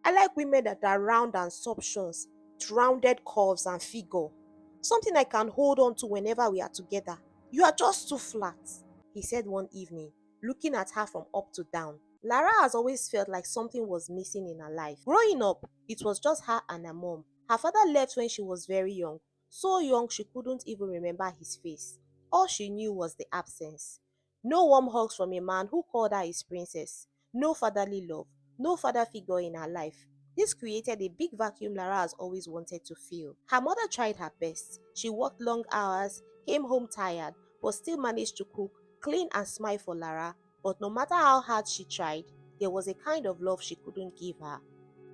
I like women that are round and substance, rounded curves and figure. Something I can hold on to whenever we are together. You are just too flat, he said one evening, looking at her from up to down. Lara has always felt like something was missing in her life. Growing up, it was just her and her mom. Her father left when she was very young, so young she couldn't even remember his face. All she knew was the absence. No warm hugs from a man who called her his princess. No fatherly love. No father figure in her life. This created a big vacuum Lara has always wanted to fill. Her mother tried her best. She worked long hours, came home tired, but still managed to cook, clean and smile for Lara. But no matter how hard she tried, there was a kind of love she couldn't give her.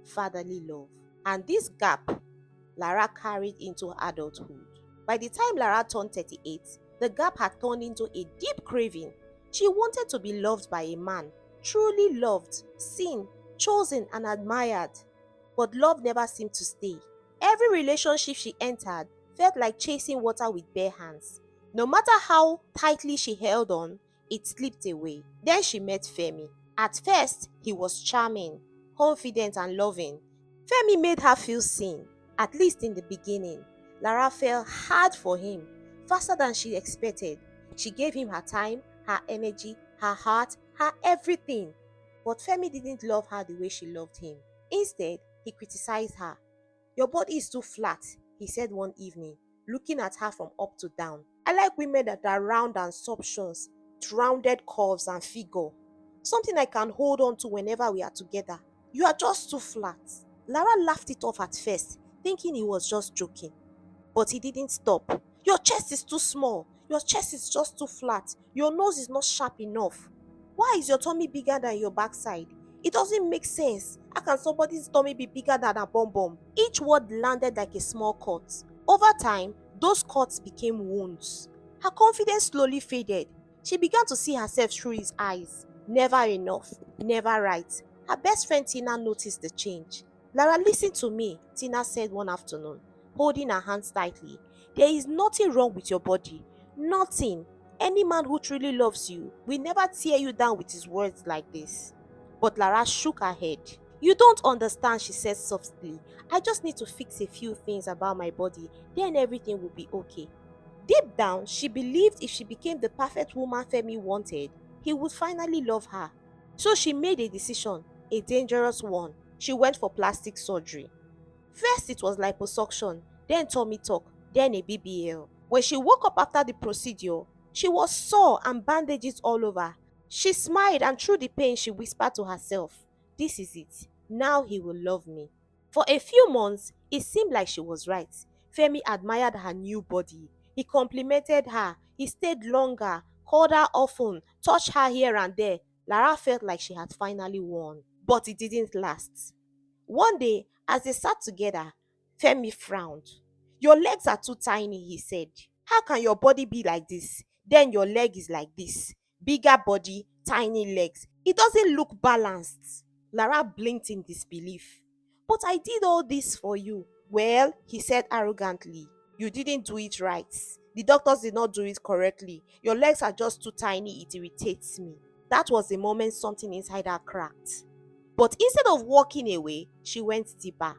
Fatherly love. And this gap Lara carried into adulthood. By the time Lara turned 38, the gap had turned into a deep craving. She wanted to be loved by a man, truly loved, seen, chosen, and admired. But love never seemed to stay. Every relationship she entered felt like chasing water with bare hands. No matter how tightly she held on, it slipped away. Then she met Femi. At first, he was charming, confident, and loving. Femi made her feel seen, at least in the beginning. Lara fell hard for him, faster than she expected. She gave him her time, her energy, her heart, her everything. But Femi didn't love her the way she loved him. Instead, he criticized her. Your body is too flat, he said one evening, looking at her from up to down. I like women that are round and substance, rounded curves and figure. Something I can hold on to whenever we are together. You are just too flat. Lara laughed it off at first, thinking he was just joking. But he didn't stop. Your chest is too small. Your chest is just too flat. Your nose is not sharp enough. Why is your tummy bigger than your backside? It doesn't make sense. How can somebody's tummy be bigger than a bum bum? Each word landed like a small cut. Over time, those cuts became wounds. Her confidence slowly faded. She began to see herself through his eyes. Never enough, never right. Her best friend Tina noticed the change. Lara, listen to me, Tina said one afternoon, holding her hands tightly. There is nothing wrong with your body. Nothing. Any man who truly loves you will never tear you down with his words like this. But Lara shook her head. You don't understand, she said softly. I just need to fix a few things about my body, then everything will be okay. Deep down, she believed if she became the perfect woman Femi wanted, he would finally love her. So she made a decision, a dangerous one. She went for plastic surgery. First it was liposuction, then tummy tuck, then a BBL. When she woke up after the procedure, she was sore and bandages all over. She smiled and through the pain she whispered to herself, this is it. Now he will love me. For a few months, it seemed like she was right. Femi admired her new body. He complimented her. He stayed longer, called her often, touched her here and there. Lara felt like she had finally won. But it didn't last. One day, as they sat together, Femi frowned. Your legs are too tiny, he said. How can your body be like this? Then your leg is like this. Bigger body, tiny legs. It doesn't look balanced. Lara blinked in disbelief. But I did all this for you. Well, he said arrogantly, you didn't do it right. The doctors did not do it correctly. Your legs are just too tiny, it irritates me. That was the moment something inside her cracked. But instead of walking away, she went deeper.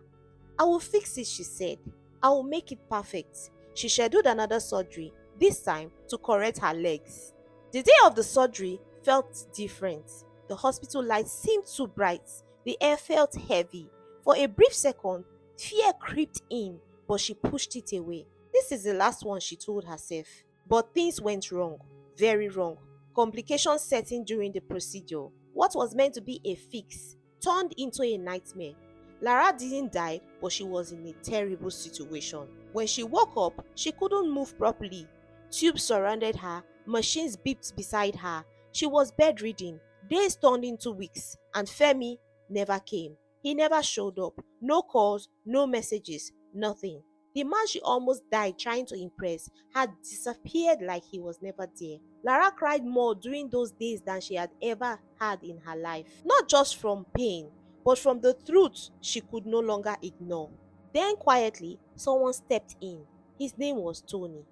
I will fix it, she said. I will make it perfect. She scheduled another surgery, this time to correct her legs. The day of the surgery felt different. The hospital lights seemed too bright. The air felt heavy. For a brief second, fear crept in, but she pushed it away. This is the last one, she told herself. But things went wrong, very wrong. Complications set in during the procedure. What was meant to be a fix turned into a nightmare. Lara didn't die, but she was in a terrible situation. When she woke up, she couldn't move properly. Tubes surrounded her, machines beeped beside her. She was bedridden. Days turned into weeks, and Femi never came. He never showed up. No calls, no messages, nothing. The man she almost died trying to impress had disappeared like he was never there. Lara cried more during those days than she had ever had in her life. Not just from pain, but from the truth she could no longer ignore. Then quietly, someone stepped in. His name was Tony.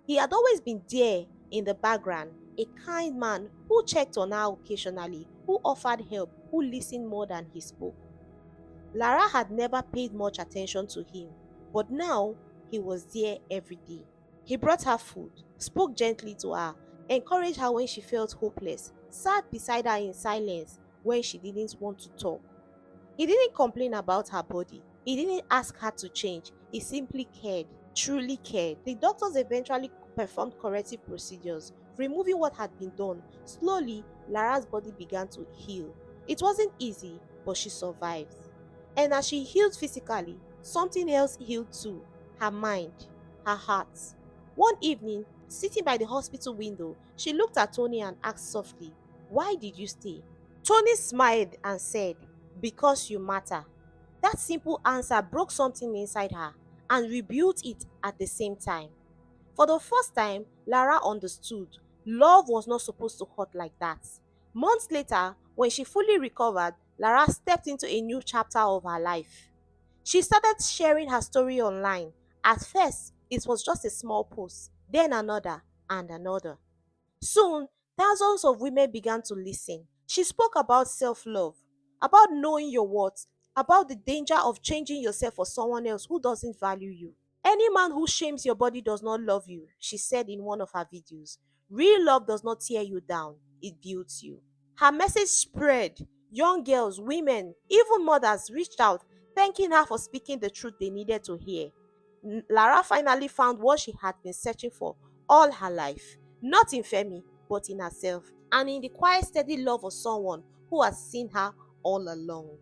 He had always been there in the background, a kind man who checked on her occasionally, who offered help, who listened more than he spoke. Lara had never paid much attention to him, but now he was there every day. He brought her food, spoke gently to her, encouraged her when she felt hopeless, sat beside her in silence when she didn't want to talk. He didn't complain about her body. He didn't ask her to change. He simply cared, truly cared. The doctors eventually performed corrective procedures, removing what had been done. Slowly, Lara's body began to heal. It wasn't easy, but she survived. And as she healed physically, something else healed too: her mind, her heart. One evening, sitting by the hospital window, she looked at Tony and asked softly, "Why did you stay?" Tony smiled and said, "Because you matter." That simple answer broke something inside her and rebuilt it at the same time. For the first time, Lara understood love was not supposed to hurt like that. Months later, when she fully recovered, Lara stepped into a new chapter of her life. She started sharing her story online. At first, it was just a small post, then another and another. Soon, thousands of women began to listen. She spoke about self love, about knowing your worth, about the danger of changing yourself for someone else who doesn't value you. "Any man who shames your body does not love you," she said in one of her videos. "Real love does not tear you down, it builds you." Her message spread. Young girls, women, even mothers reached out, thanking her for speaking the truth they needed to hear. Lara finally found what she had been searching for all her life, not in Femi, but in herself, and in the quiet, steady love of someone who has seen her all along.